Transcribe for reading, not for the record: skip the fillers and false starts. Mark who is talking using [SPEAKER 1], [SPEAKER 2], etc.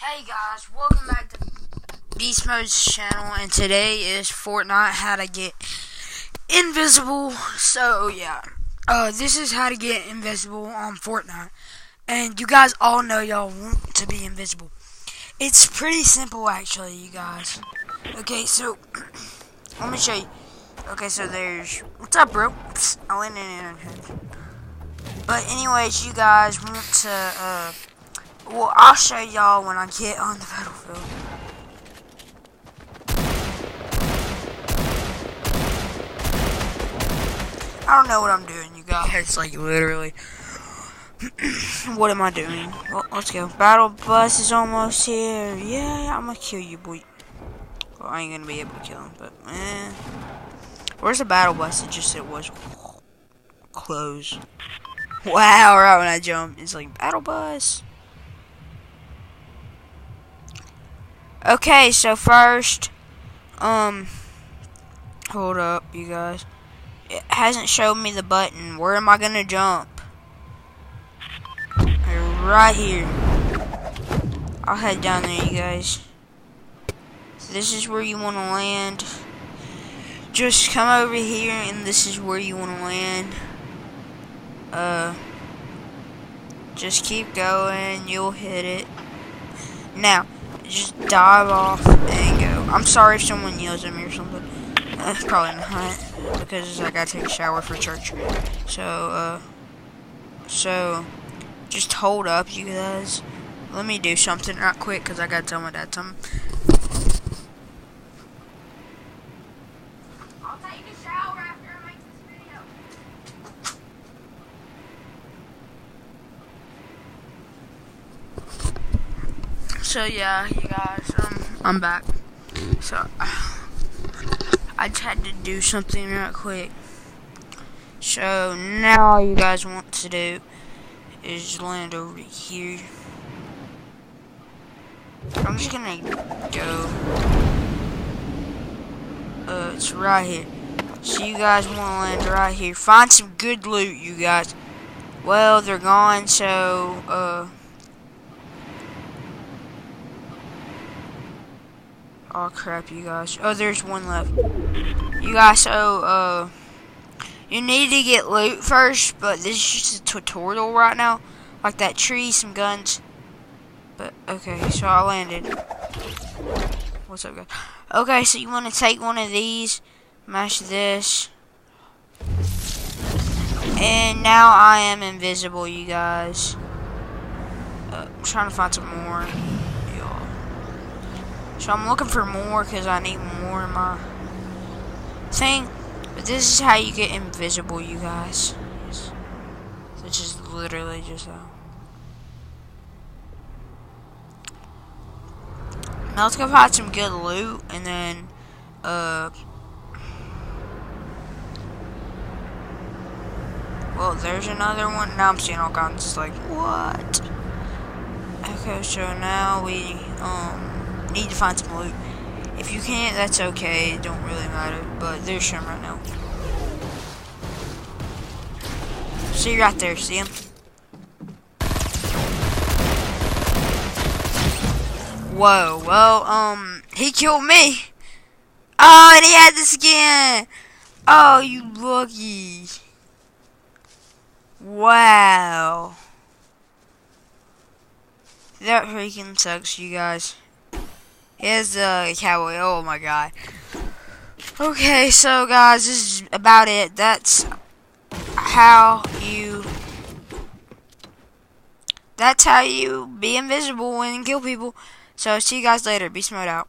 [SPEAKER 1] Hey guys, welcome back to Beast Mode's channel, and today is Fortnite, how to get invisible. So yeah, this is how to get invisible on Fortnite, and you guys all know y'all want to be invisible. It's pretty simple actually, you guys. Okay, so let me show you. Okay, so there's, what's up bro? Psst, I went in. But anyways, you guys want to well, I'll show y'all when I get on the battlefield. I don't know what I'm doing, you guys. Like, literally. What am I doing? Well, let's go. Battle bus is almost here. Yeah, I'm gonna kill you, boy. Well, I ain't gonna be able to kill him, but, where's the battle bus? It was closed. Wow, right when I jumped. It's like, battle bus. Okay, so first, hold up, you guys. It hasn't showed me the button. Where am I gonna jump? Right here. I'll head down there, you guys. So this is where you want to land. Just come over here, and this is where you want to land. Just keep going. You'll hit it. Now, just dive off and go. I'm sorry if someone yells at me or something. That's probably not, because I gotta take a shower for church. So just hold up, you guys. Let me do something right quick, because I gotta tell my dad something. I'll take a shower after I make this video. So yeah, you guys, I'm back. So I just had to do something right quick. So now all you guys want to do is land over here. I'm just gonna go. It's right here. So you guys want to land right here. Find some good loot, you guys. Well, they're gone, so oh crap, you guys. Oh, there's one left. You guys, so you need to get loot first, but this is just a tutorial right now. Like that tree, some guns. But okay, so I landed. What's up, guys? Okay, so you want to take one of these, mash this, and now I am invisible, you guys. I'm trying to find some more. So I'm looking for more because I need more in my thing. But this is how you get invisible, you guys. Which is literally just how. Now let's go find some good loot, and then well, there's another one. Now I'm seeing all kinds. It's like, what? Okay, so now we need to find some loot. If you can't, that's okay. It don't really matter. But there's some right now. See right there. See him? Whoa. Well, he killed me. Oh, and he had the skin. Oh, you lucky. Wow. That freaking sucks, you guys. Here's a cowboy. Oh my god. Okay, so guys, this is about it. That's how you be invisible and kill people. So see you guys later. Beast Mode out.